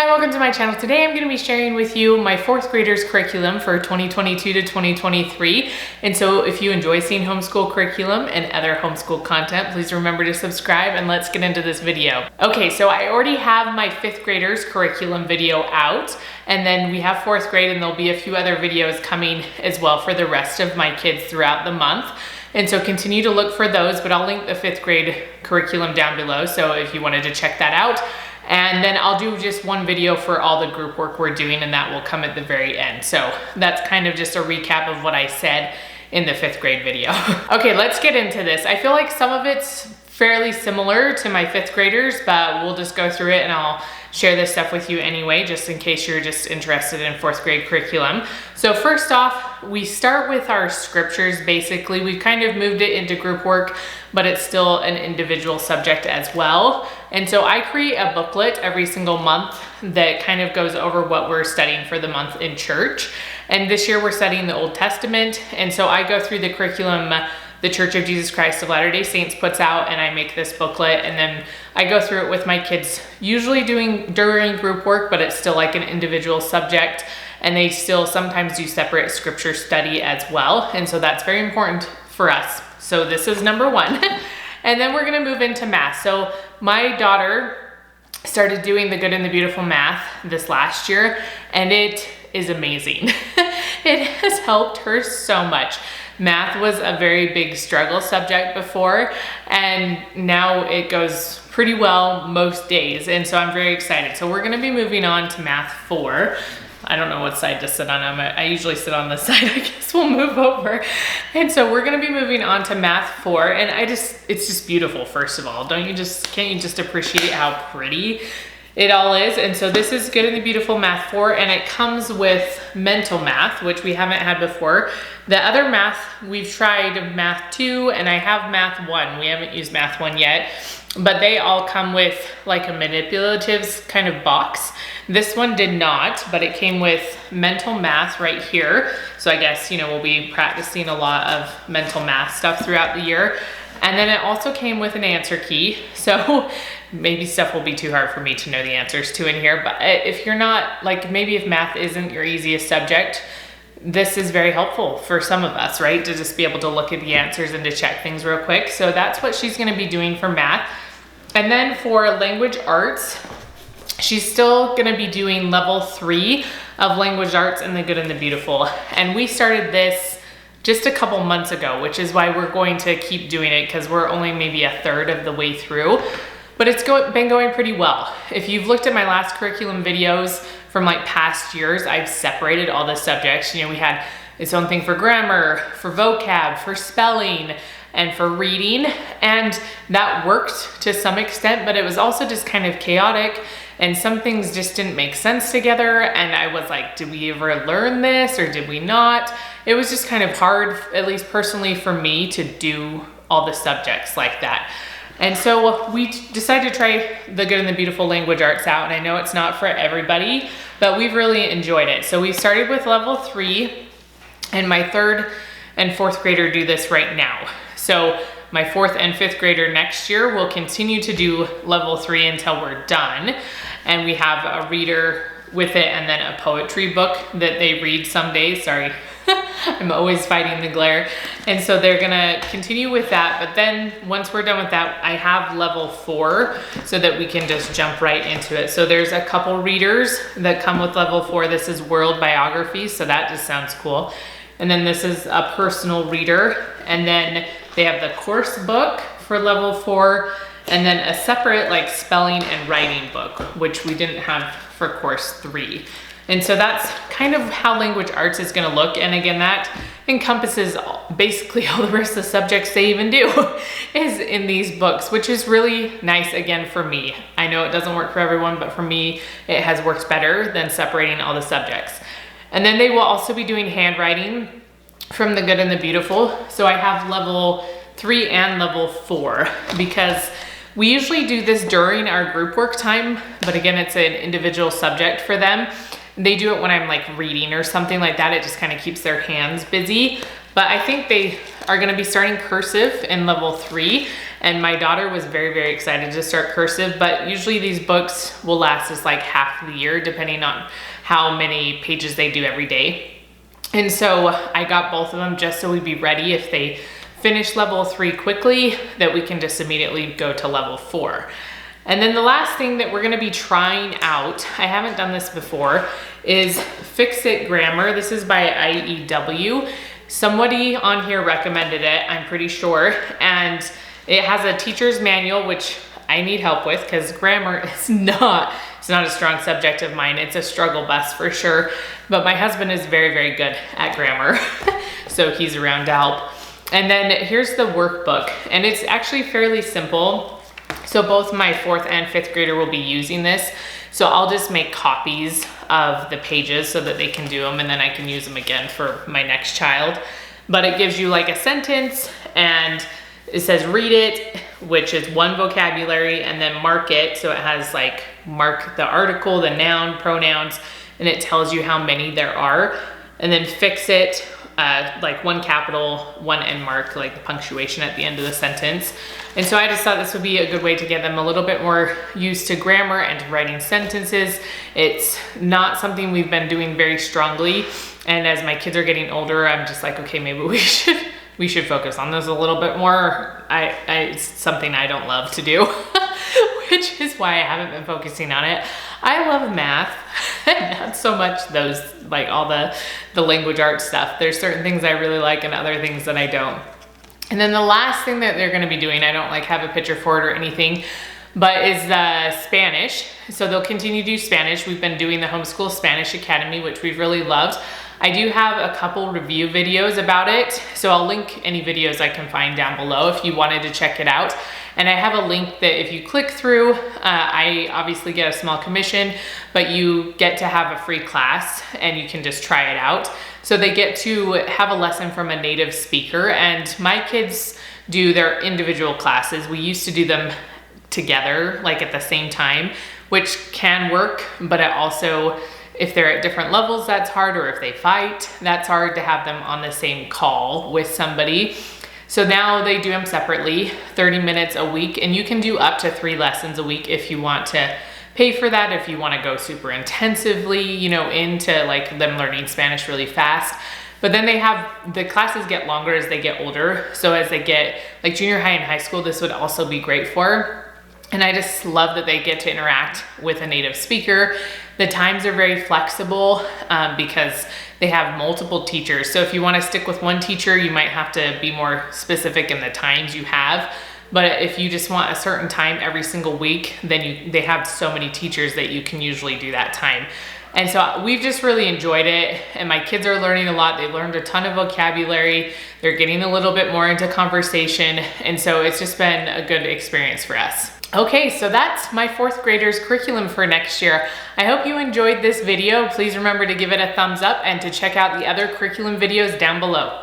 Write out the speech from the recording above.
Hi, welcome to my channel. Today I'm going to be sharing with you my fourth graders curriculum for 2022 to 2023. And so if you enjoy seeing homeschool curriculum and other homeschool content, please remember to subscribe and let's get into this video. Okay, so I already have my fifth graders curriculum video out, and then we have fourth grade and there'll be a few other videos coming as well for the rest of my kids throughout the month. And so continue to look for those, but I'll link the fifth grade curriculum down below. So if you wanted to check that out. And then I'll do just one video for all the group work we're doing, and that will come at the very end. So that's kind of just a recap of what I said in the fifth grade video. Okay, let's get into this. I feel like some of it's fairly similar to my fifth graders, but we'll just go through it and I'll share this stuff with you anyway, just in case you're just interested in fourth grade curriculum. So first off, we start with our scriptures. Basically, we've kind of moved it into group work, but it's still an individual subject as well. And so I create a booklet every single month that kind of goes over what we're studying for the month in church. And this year we're studying the Old Testament. And so I go through the curriculum the Church of Jesus Christ of Latter-day Saints puts out, and I make this booklet, and then I go through it with my kids, usually during group work, but it's still like an individual subject, and they still sometimes do separate scripture study as well. And so that's very important for us. So this is number one. And then we're gonna move into math. So my daughter started doing the Good and the Beautiful math this last year, and it is amazing. It has helped her so much. Math was a very big struggle subject before, and now it goes pretty well most days. And so I'm very excited. So we're gonna be moving on to math 4. I don't know what side to sit on. I usually sit on this side. I guess we'll move over. And so we're gonna be moving on to math 4. And it's just beautiful, first of all. Can't you just appreciate how pretty it all is? And so this is Good and the Beautiful Math 4, and it comes with mental math, which we haven't had before. The other math, we've tried math 2, and I have math 1. We haven't used math 1 yet, but they all come with like a manipulatives kind of box. This one did not, but it came with mental math right here. So I guess, we'll be practicing a lot of mental math stuff throughout the year. And then it also came with an answer key. So maybe stuff will be too hard for me to know the answers to in here, but if you're not, maybe if math isn't your easiest subject, this is very helpful for some of us, right? To just be able to look at the answers and to check things real quick. So that's what she's gonna be doing for math. And then for language arts, she's still gonna be doing level 3 of language arts in the Good and the Beautiful. And we started this just a couple months ago, which is why we're going to keep doing it, because we're only maybe a third of the way through. But it's been going pretty well. If you've looked at my last curriculum videos from past years, I've separated all the subjects. We had its own thing for grammar, for vocab, for spelling, and for reading. And that worked to some extent, but it was also just kind of chaotic, and some things just didn't make sense together. And I was like, did we ever learn this or did we not? It was just kind of hard, at least personally for me, to do all the subjects like that. And so we decided to try the Good and the Beautiful language arts out. And I know it's not for everybody, but we've really enjoyed it. So we started with level 3, and my third and fourth grader do this right now. So my fourth and fifth grader next year will continue to do level 3 until we're done. And we have a reader with it, and then a poetry book that they read some days. Sorry, I'm always fighting the glare. And so they're gonna continue with that. But then once we're done with that, I have level 4 so that we can just jump right into it. So there's a couple readers that come with level 4. This is world biography, so that just sounds cool. And then this is a personal reader. And then they have the course book for level 4, and then a separate spelling and writing book, which we didn't have for course 3. And so that's kind of how language arts is gonna look. And again, that encompasses basically all the rest of the subjects they even do is in these books, which is really nice, again, for me. I know it doesn't work for everyone, but for me, it has worked better than separating all the subjects. And then they will also be doing handwriting from the Good and the Beautiful. So I have level 3 and level 4, because we usually do this during our group work time, but again, it's an individual subject for them. They do it when I'm reading or something like that. It just kind of keeps their hands busy. But I think they are gonna be starting cursive in level 3. And my daughter was very, very excited to start cursive, but usually these books will last us like half the year, depending on how many pages they do every day. And so I got both of them just so we'd be ready if they finish level 3 quickly, that we can just immediately go to level 4. And then the last thing that we're gonna be trying out, I haven't done this before, is Fix It Grammar. This is by IEW. Somebody on here recommended it, I'm pretty sure. And it has a teacher's manual, which I need help with because grammar is not a strong subject of mine. It's a struggle bus for sure. But my husband is very, very good at grammar. So he's around to help. And then here's the workbook, and it's actually fairly simple. So both my 4th and 5th grader will be using this. So I'll just make copies of the pages so that they can do them, and then I can use them again for my next child. But it gives you like a sentence, and it says read it, which is 1 vocabulary, and then mark it. So it has like mark the article, the noun, pronouns, and it tells you how many there are. And then fix it, like 1 capital, 1 end mark, like the punctuation at the end of the sentence. And so I just thought this would be a good way to get them a little bit more used to grammar and to writing sentences. It's not something we've been doing very strongly. And as my kids are getting older, I'm just like, okay, maybe we should focus on this a little bit more. It's something I don't love to do, which is why I haven't been focusing on it. I love math, not so much those, like all the language arts stuff. There's certain things I really like and other things that I don't. And then the last thing that they're gonna be doing, I don't like have a picture for it or anything, but is the Spanish. So they'll continue to do Spanish. We've been doing the Homeschool Spanish Academy, which we've really loved. I do have a couple review videos about it, so I'll link any videos I can find down below if you wanted to check it out. And I have a link that if you click through, I obviously get a small commission, but you get to have a free class and you can just try it out. So they get to have a lesson from a native speaker, and my kids do their individual classes. We used to do them together, like at the same time, which can work, but it also, if they're at different levels, that's hard, or if they fight, that's hard to have them on the same call with somebody. So now they do them separately, 30 minutes a week, and you can do up to 3 lessons a week if you want to pay for that, if you want to go super intensively, you know, into like them learning Spanish really fast. But then the classes get longer as they get older. So as they get like junior high and high school, this would also be great for. And I just love that they get to interact with a native speaker. The times are very flexible because they have multiple teachers. So if you want to stick with one teacher, you might have to be more specific in the times you have. But if you just want a certain time every single week, then they have so many teachers that you can usually do that time. And so we've just really enjoyed it, and my kids are learning a lot. They learned a ton of vocabulary. They're getting a little bit more into conversation. And so it's just been a good experience for us. Okay, so that's my 4th graders curriculum for next year. I hope you enjoyed this video. Please remember to give it a thumbs up and to check out the other curriculum videos down below.